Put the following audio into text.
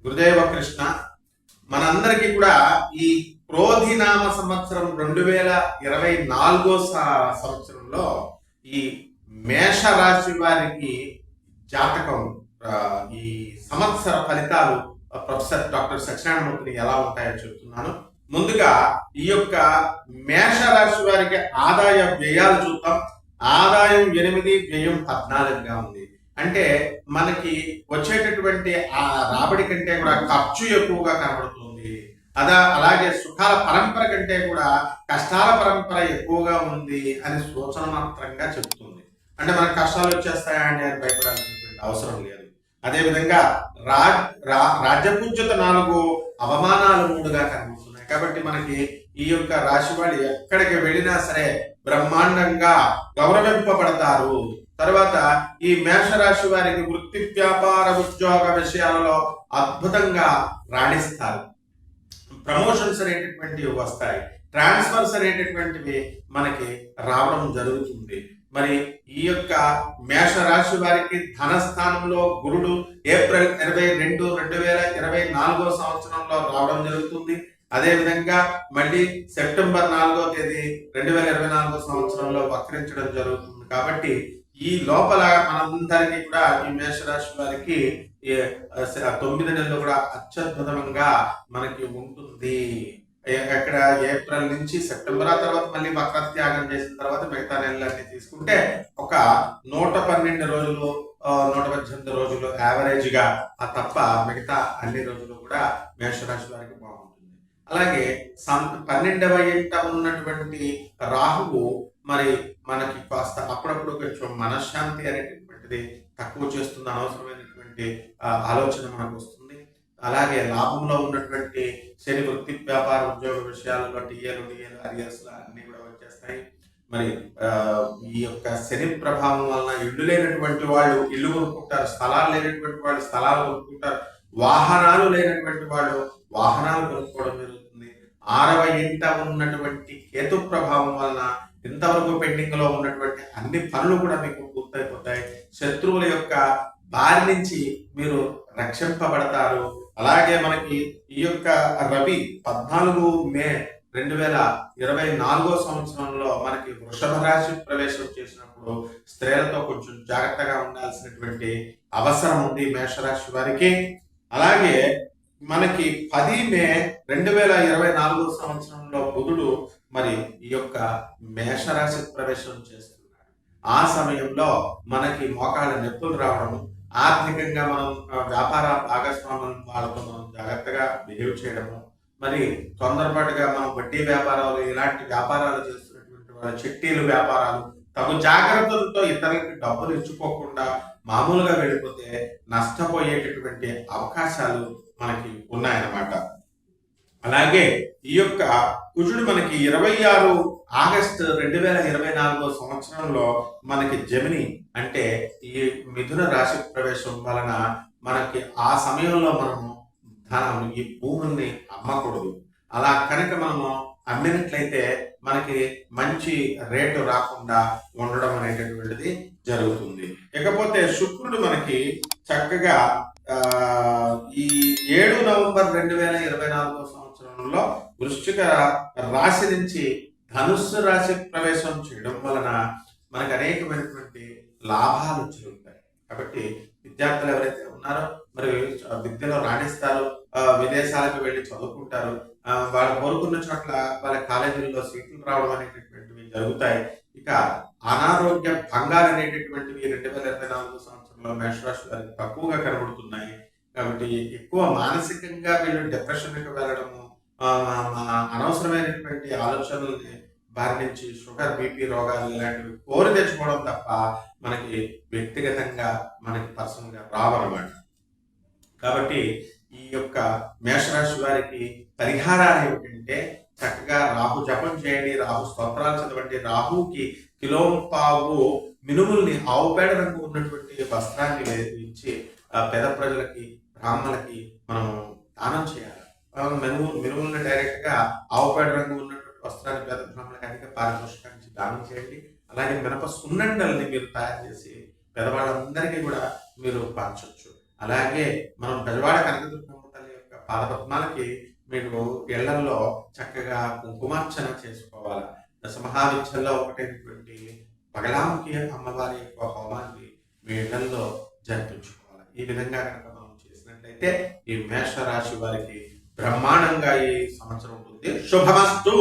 గురుదేవ కృష్ణ. మనందరికీ కూడా ఈ క్రోధినామ సంవత్సరం 2024 సంవత్సరంలో ఈ మేష రాశి వారికి జాతకం ఈ సంవత్సర ఫలితాలు ప్రొఫెసర్ డాక్టర్ సత్యనారాయణమూర్తిని ఎలా ఉంటాయో చెప్తున్నాను. ముందుగా ఈ యొక్క మేష రాశి వారికి ఆదాయ వ్యయాలు చూద్దాం. ఆదాయం 8, వ్యయం 14గా ఉంది. అంటే మనకి వచ్చేటటువంటి ఆ రాబడి కంటే కూడా ఖర్చు ఎక్కువగా కనబడుతుంది. అలాగే సుఖాల పరంపర కంటే కూడా కష్టాల పరంపర ఎక్కువగా ఉంది అని సూచన మాత్రంగా చెప్తుంది. అంటే మనకు కష్టాలు వచ్చేస్తాయా అని భయపడాల్సినటువంటి అవసరం లేదు. అదేవిధంగా రాజ్యపూజ్యత 4, అవమానాలు 3గా కనిపిస్తున్నాయి. కాబట్టి మనకి ఈ యొక్క రాశి వాళ్ళు ఎక్కడికి వెళ్ళినా సరే బ్రహ్మాండంగా గౌరవింపబడతారు. తర్వాత ఈ మేషరాశి వారికి వృత్తి, వ్యాపార, ఉద్యోగ విషయాలలో అద్భుతంగా రాణిస్తారు. ప్రమోషన్స్ అనేటటువంటివి వస్తాయి. ట్రాన్స్ఫర్స్ అనేటటువంటివి మనకి రావడం జరుగుతుంది. మరి ఈ యొక్క మేషరాశి వారికి ధనస్థానంలో గురుడు ఏప్రిల్ 22, 2024 సంవత్సరంలో రావడం జరుగుతుంది. అదేవిధంగా మళ్ళీ సెప్టెంబర్ 4వ తేదీ 2024 సంవత్సరంలో వక్రించడం జరుగుతుంది. కాబట్టి ఈ లోపల మనందరికీ కూడా ఈ మేషరాశి వారికి 9 నెలలు కూడా అత్యద్భుతంగా మనకి ఉంటుంది. ఎక్కడ ఏప్రిల్ నుంచి సెప్టెంబర్, ఆ తర్వాత మళ్ళీ వక్రత్యాగం చేసిన తర్వాత మిగతా నెలలన్నీ తీసుకుంటే ఒక 112 రోజులు 118 రోజులు యావరేజ్ గా తప్ప మిగతా అన్ని రోజులు కూడా మేషరాశి వారికి బాగుంటుంది. అలాగే 12వ ఇంట ఉన్నటువంటి రాహువు మరి మనకి కాస్త అప్పుడప్పుడు కొంచెం మనశ్శాంతి అనేటటువంటిది తక్కువ చేస్తుంది. అనవసరమైనటువంటి ఆలోచన మనకు వస్తుంది. అలాగే లాభంలో ఉన్నటువంటి శని వృత్తి, వ్యాపార, ఉద్యోగ విషయాలలో టీఏలు, అరియర్స్ అన్ని కూడా వచ్చేస్తాయి. మరి ఈ యొక్క శని ప్రభావం వలన ఇల్లు లేనటువంటి వాళ్ళు ఇల్లు కొనుక్కుంటారు, స్థలాలు లేనటువంటి వాళ్ళు స్థలాలు కొనుక్కుంటారు, వాహనాలు లేనటువంటి వాళ్ళు వాహనాలు కొనుక్కోవడం జరుగుతుంది. 6వ ఇంట ఉన్నటువంటి కేతు ప్రభావం వలన ఇంతవరకు పెండింగ్ లో ఉన్నటువంటి అన్ని పనులు కూడా మీకు పూర్తయిపోతాయి. శత్రువుల యొక్క బారి నుంచి మీరు రక్షింపబడతారు. అలాగే మనకి ఈ యొక్క రవి 14 మే 2024 సంవత్సరంలో మనకి వృషభ రాశి ప్రవేశం చేసినప్పుడు స్త్రీలతో కొంచెం జాగ్రత్తగా ఉండాల్సినటువంటి అవసరం ఉంది మేషరాశి వారికి. అలాగే మనకి 10 మే 2024 సంవత్సరంలో బుధుడు మరి ఈ యొక్క మేషరాశి ప్రవేశం చేస్తున్నాడు. ఆ సమయంలో మనకి మోకాళ్ళ నొప్పులు రావడము, ఆర్థికంగా మనం వ్యాపార భాగస్వాముల వాళ్ళతో మనం జాగ్రత్తగా బిహేవ్ చేయడము, మరి తొందరపాటుగా మనం వడ్డీ వ్యాపారాలు ఇలాంటి వ్యాపారాలు చేస్తున్నటువంటి వాళ్ళ చిట్టీలు వ్యాపారాలు తగు జాగ్రత్తలతో ఇతరులకి డబ్బులు ఇచ్చుకోకుండా మామూలుగా వెళ్ళిపోతే నష్టపోయేటటువంటి అవకాశాలు మనకి ఉన్నాయన్నమాట. అలాగే ఈ యొక్క కుజుడు మనకి 26 ఆగస్టు 2024 సంవత్సరంలో మనకి జమిని అంటే ఈ మిథున రాశి ప్రవేశం వలన మనకి ఆ సమయంలో మనము ఈ భూముల్ని అమ్మకూడదు. అలా కనుక మనము అమ్మినట్లయితే మనకి మంచి రేటు రాకుండా ఉండడం అనేటటువంటిది జరుగుతుంది. ఇకపోతే శుక్రుడు మనకి చక్కగా ఈ 7 నవంబర్ 2024 సంవత్సరంలో వృశ్చిక రాశి నుంచి ధనుస్సు రాశి ప్రవేశం చేయడం వలన మనకు అనేకమైనటువంటి లాభాలు జరుగుతాయి. కాబట్టి విద్యార్థులు ఎవరైతే ఉన్నారో మరి విద్యలో రాణిస్తారు, విదేశాలకు వెళ్ళి చదువుకుంటారు, వాళ్ళు కోరుకున్న చోట్ల వాళ్ళ కాలేజీల్లో సీట్లు రావడం అనేటటువంటివి జరుగుతాయి. ఇక అనారోగ్య భంగాలు అనేటటువంటివి 2024 సంవత్సరంలో మేషరాశి వారికి తక్కువగా కనబడుతున్నాయి. కాబట్టి ఎక్కువ మానసికంగా వీళ్ళు డిప్రెషన్కి వెళ్ళడము, అనవసరమైనటువంటి ఆలోచనల్ని బారి నుంచి షుగర్, బీపీ రోగాలు ఇలాంటివి కోరి తెచ్చుకోవడం తప్ప మనకి వ్యక్తిగతంగా మనకి పర్సనల్గా రావన్నమాట. కాబట్టి ఈ యొక్క మేషరాశి వారికి పరిహారాలు ఏమిటంటే చక్కగా రాహు జపం చేయండి, రాహు స్తోత్రాలు చదవండి, రాహుకి కిలోంపావు మినుముల్ని ఆవు పేడ రంగు ఉన్నటువంటి వస్త్రాన్ని ఇచ్చి పేద ప్రజలకి, బ్రాహ్మణులకి మనం దానం చేయాలి. మినుముల్ని డైరెక్ట్ గా ఆవు పేడ రంగు ఉన్నటువంటి వస్త్రాన్ని పేద బ్రాహ్మణులకి అధిక పారితోషికానికి దానం చేయండి. అలాగే మినప సున్నండల్ని మీరు తయారు చేసి పెద్దవాళ్ళందరికీ కూడా మీరు పంచవచ్చు. అలాగే మనం పెద్దవాడ కనకదుర్గమ్మ పాదపద్మాలకి మీరు ఇళ్లలో చక్కగా కుంకుమార్చన చేసుకోవాలి. దశమహావిద్యల్లో ఒకటైనటువంటి బగలాముఖి అమ్మవారి యొక్క హోమాన్ని మీ ఇళ్లలో జరిపించుకోవాలి. ఈ విధంగా కనుక మనం చేసినట్లయితే ఈ మేషరాశి వారికి బ్రహ్మాండంగా ఈ సంవత్సరం ఉంటుంది. శుభమస్తు.